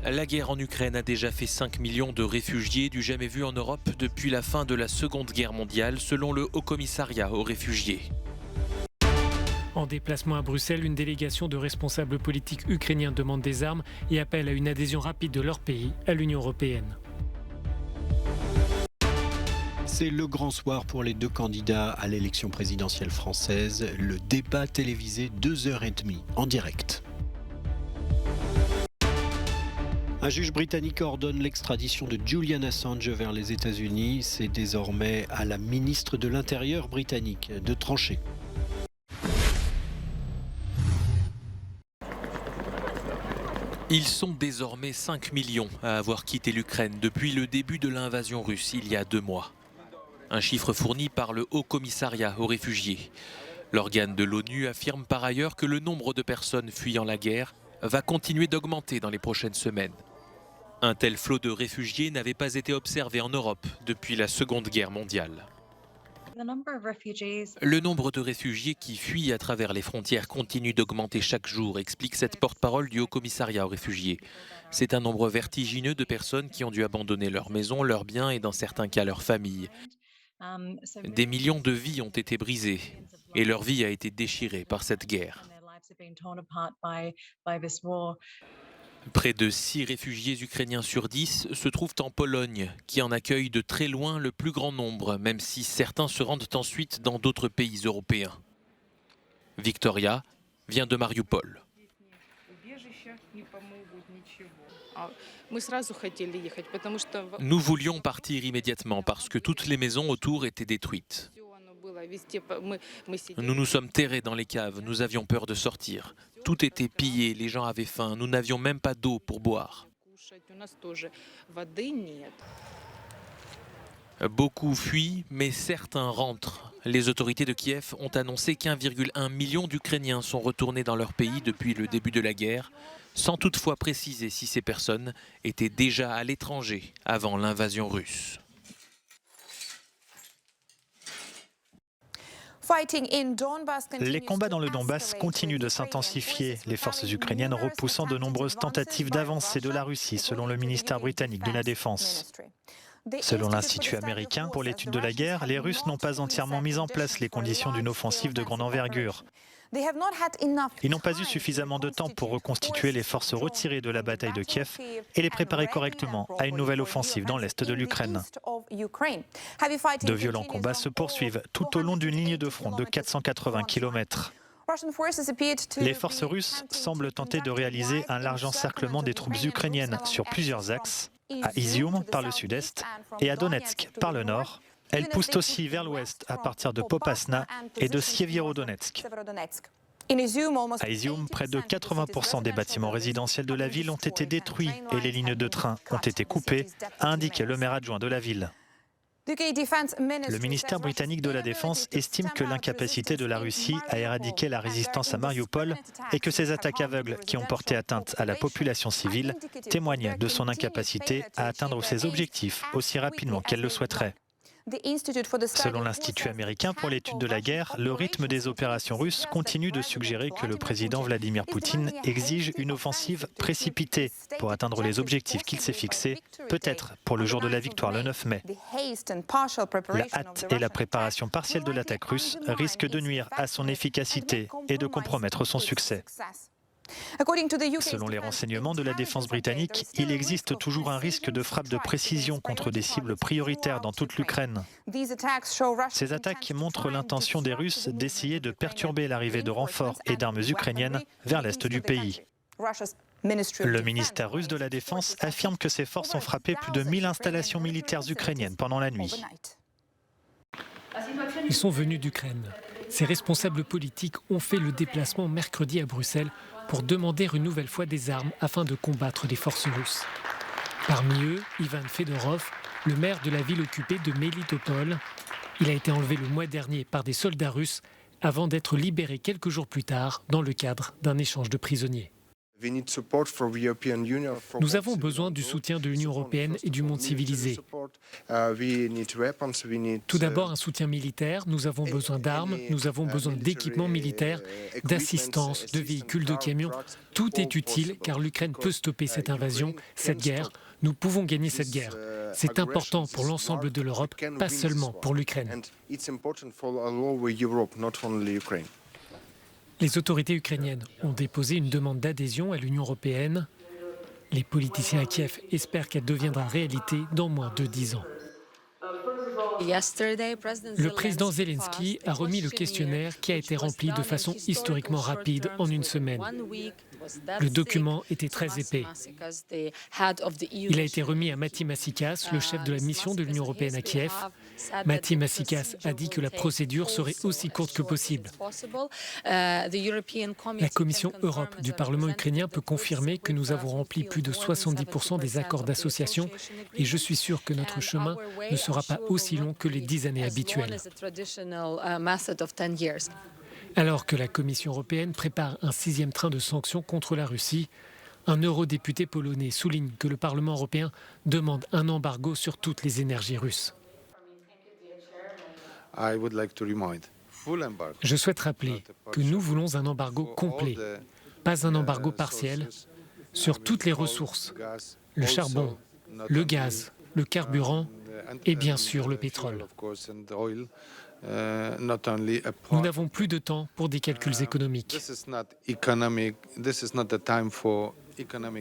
La guerre en Ukraine a déjà fait 5 millions de réfugiés, du jamais vu en Europe depuis la fin de la Seconde Guerre mondiale, selon le Haut Commissariat aux réfugiés. En déplacement à Bruxelles, une délégation de responsables politiques ukrainiens demande des armes et appelle à une adhésion rapide de leur pays à l'Union européenne. C'est le grand soir pour les deux candidats à l'élection présidentielle française. Le débat télévisé 2h30 en direct. Un juge britannique ordonne l'extradition de Julian Assange vers les États-Unis. C'est désormais à la ministre de l'Intérieur britannique de trancher. Ils sont désormais 5 millions à avoir quitté l'Ukraine depuis le début de l'invasion russe il y a 2 mois. Un chiffre fourni par le Haut Commissariat aux réfugiés. L'organe de l'ONU affirme par ailleurs que le nombre de personnes fuyant la guerre va continuer d'augmenter dans les prochaines semaines. Un tel flot de réfugiés n'avait pas été observé en Europe depuis la Seconde Guerre mondiale. Le nombre de réfugiés qui fuient à travers les frontières continue d'augmenter chaque jour, explique cette porte-parole du Haut Commissariat aux réfugiés. C'est un nombre vertigineux de personnes qui ont dû abandonner leur maison, leurs biens et dans certains cas leur famille. Des millions de vies ont été brisées et leur vie a été déchirée par cette guerre. Près de 6 réfugiés ukrainiens sur 10 se trouvent en Pologne, qui en accueille de très loin le plus grand nombre, même si certains se rendent ensuite dans d'autres pays européens. Victoria vient de Mariupol. Nous voulions partir immédiatement parce que toutes les maisons autour étaient détruites. Nous nous sommes terrés dans les caves, nous avions peur de sortir. Tout était pillé, les gens avaient faim, nous n'avions même pas d'eau pour boire. Beaucoup fuient, mais certains rentrent. Les autorités de Kiev ont annoncé qu'1,1 million d'Ukrainiens sont retournés dans leur pays depuis le début de la guerre, sans toutefois préciser si ces personnes étaient déjà à l'étranger avant l'invasion russe. Les combats dans le Donbass continuent de s'intensifier, les forces ukrainiennes repoussant de nombreuses tentatives d'avancée de la Russie, selon le ministère britannique de la Défense. Selon l'Institut américain pour l'étude de la guerre, les Russes n'ont pas entièrement mis en place les conditions d'une offensive de grande envergure. Ils n'ont pas eu suffisamment de temps pour reconstituer les forces retirées de la bataille de Kiev et les préparer correctement à une nouvelle offensive dans l'est de l'Ukraine. De violents combats se poursuivent tout au long d'une ligne de front de 480 km. Les forces russes semblent tenter de réaliser un large encerclement des troupes ukrainiennes sur plusieurs axes, à Izium par le sud-est et à Donetsk par le nord. Elles poussent aussi vers l'ouest à partir de Popasna et de Sievierodonetsk. À Izium, près de 80% des bâtiments résidentiels de la ville ont été détruits et les lignes de train ont été coupées, a indiqué le maire adjoint de la ville. Le ministère britannique de la Défense estime que l'incapacité de la Russie à éradiquer la résistance à Mariupol et que ces attaques aveugles qui ont porté atteinte à la population civile témoignent de son incapacité à atteindre ses objectifs aussi rapidement qu'elle le souhaiterait. Selon l'Institut américain pour l'étude de la guerre, le rythme des opérations russes continue de suggérer que le président Vladimir Poutine exige une offensive précipitée pour atteindre les objectifs qu'il s'est fixés, peut-être pour le jour de la victoire le 9 mai. La hâte et la préparation partielle de l'attaque russe risquent de nuire à son efficacité et de compromettre son succès. Selon les renseignements de la défense britannique, il existe toujours un risque de frappe de précision contre des cibles prioritaires dans toute l'Ukraine. Ces attaques montrent l'intention des Russes d'essayer de perturber l'arrivée de renforts et d'armes ukrainiennes vers l'est du pays. Le ministère russe de la Défense affirme que ses forces ont frappé plus de 1000 installations militaires ukrainiennes pendant la nuit. Ils sont venus d'Ukraine. Ces responsables politiques ont fait le déplacement mercredi à Bruxelles pour demander une nouvelle fois des armes afin de combattre les forces russes. Parmi eux, Ivan Fedorov, le maire de la ville occupée de Melitopol. Il a été enlevé le mois dernier par des soldats russes avant d'être libéré quelques jours plus tard dans le cadre d'un échange de prisonniers. Nous avons besoin du soutien de l'Union européenne et du monde civilisé. Tout d'abord, un soutien militaire. Nous avons besoin d'armes, nous avons besoin d'équipements militaires, d'assistance, de véhicules, de camions. Tout est utile car l'Ukraine peut stopper cette invasion, cette guerre. Nous pouvons gagner cette guerre. C'est important pour l'ensemble de l'Europe, pas seulement pour l'Ukraine. Les autorités ukrainiennes ont déposé une demande d'adhésion à l'Union européenne. Les politiciens à Kiev espèrent qu'elle deviendra réalité dans moins de 10 ans. Le président Zelensky a remis le questionnaire qui a été rempli de façon historiquement rapide en une semaine. Le document était très épais. Il a été remis à Matti Maasikas, le chef de la mission de l'Union européenne à Kiev. Matti Maasikas a dit que la procédure serait aussi courte que possible. La Commission Europe du Parlement ukrainien peut confirmer que nous avons rempli plus de 70% des accords d'association et je suis sûr que notre chemin ne sera pas aussi long que les 10 années habituelles. Alors que la Commission européenne prépare un 6e train de sanctions contre la Russie, un eurodéputé polonais souligne que le Parlement européen demande un embargo sur toutes les énergies russes. Je souhaite rappeler que nous voulons un embargo complet, pas un embargo partiel, sur toutes les ressources, le charbon, le gaz, le carburant et bien sûr le pétrole. Nous n'avons plus de temps pour des calculs économiques.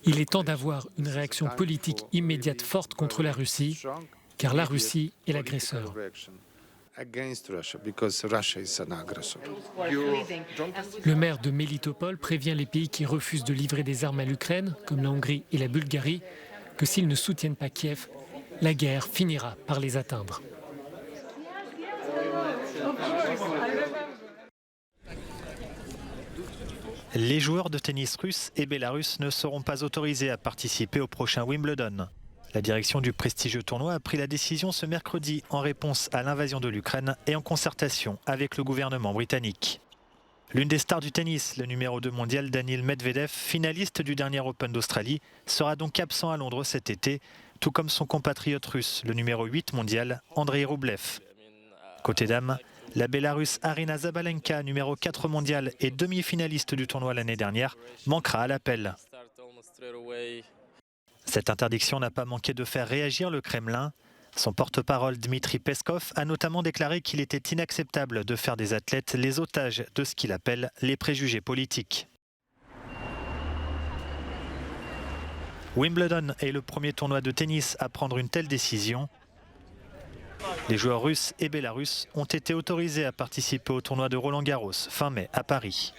Il est temps d'avoir une réaction politique immédiate forte contre la Russie, car la Russie est l'agresseur. Le maire de Melitopol prévient les pays qui refusent de livrer des armes à l'Ukraine, comme la Hongrie et la Bulgarie, que s'ils ne soutiennent pas Kiev, la guerre finira par les atteindre. Les joueurs de tennis russes et bélarusses ne seront pas autorisés à participer au prochain Wimbledon. La direction du prestigieux tournoi a pris la décision ce mercredi en réponse à l'invasion de l'Ukraine et en concertation avec le gouvernement britannique. L'une des stars du tennis, le numéro 2 mondial Daniil Medvedev, finaliste du dernier Open d'Australie, sera donc absent à Londres cet été, tout comme son compatriote russe, le numéro 8 mondial Andrei Rublev. Côté dames, la Bélarusse Aryna Zabalenka, numéro 4 mondial et demi-finaliste du tournoi l'année dernière, manquera à l'appel. Cette interdiction n'a pas manqué de faire réagir le Kremlin. Son porte-parole Dmitri Peskov a notamment déclaré qu'il était inacceptable de faire des athlètes les otages de ce qu'il appelle les préjugés politiques. Wimbledon est le premier tournoi de tennis à prendre une telle décision. Les joueurs russes et bélarusses ont été autorisés à participer au tournoi de Roland-Garros fin mai à Paris.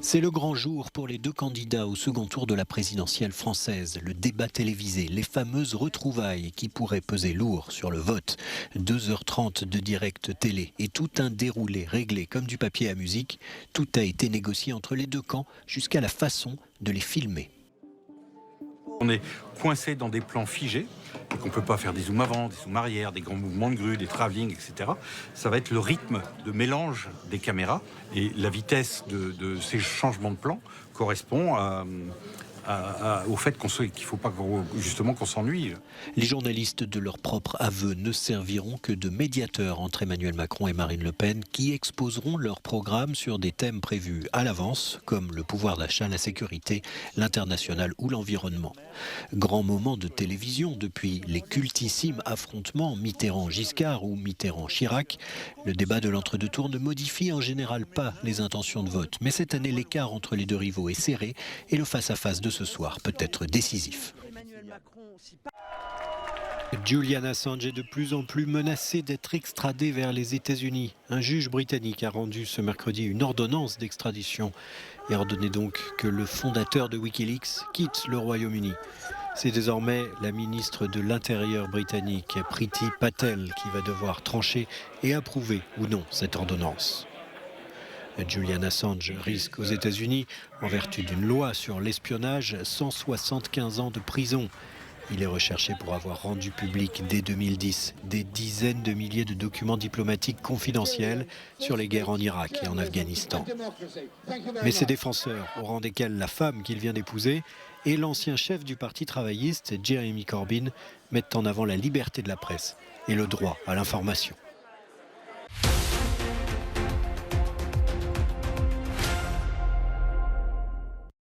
C'est le grand jour pour les deux candidats au second tour de la présidentielle française. Le débat télévisé, les fameuses retrouvailles qui pourraient peser lourd sur le vote. 2h30 de direct télé et tout un déroulé réglé comme du papier à musique. Tout a été négocié entre les deux camps jusqu'à la façon de les filmer. On est coincé dans des plans figés et qu'on ne peut pas faire des zooms avant, des zooms arrière, des grands mouvements de grue, des travelling, etc. Ça va être le rythme de mélange des caméras et la vitesse de ces changements de plan correspond au fait qu'il ne faut pas justement qu'on s'ennuie. Les journalistes, de leur propre aveu, ne serviront que de médiateurs entre Emmanuel Macron et Marine Le Pen qui exposeront leur programme sur des thèmes prévus à l'avance, comme le pouvoir d'achat, la sécurité, l'international ou l'environnement. Grand moment de télévision depuis les cultissimes affrontements Mitterrand-Giscard ou Mitterrand-Chirac. Le débat de l'entre-deux tours ne modifie en général pas les intentions de vote, mais cette année l'écart entre les deux rivaux est serré et le face-à-face de ce soir peut être décisif. Julian Assange est de plus en plus menacé d'être extradé vers les États-Unis. Un juge britannique a rendu ce mercredi une ordonnance d'extradition et ordonné donc que le fondateur de Wikileaks quitte le Royaume-Uni. C'est désormais la ministre de l'Intérieur britannique, Priti Patel, qui va devoir trancher et approuver ou non cette ordonnance. Julian Assange risque aux États-Unis, en vertu d'une loi sur l'espionnage, 175 ans de prison. Il est recherché pour avoir rendu public dès 2010 des dizaines de milliers de documents diplomatiques confidentiels sur les guerres en Irak et en Afghanistan. Mais ses défenseurs, au rang desquels la femme qu'il vient d'épouser et l'ancien chef du parti travailliste, Jeremy Corbyn, mettent en avant la liberté de la presse et le droit à l'information.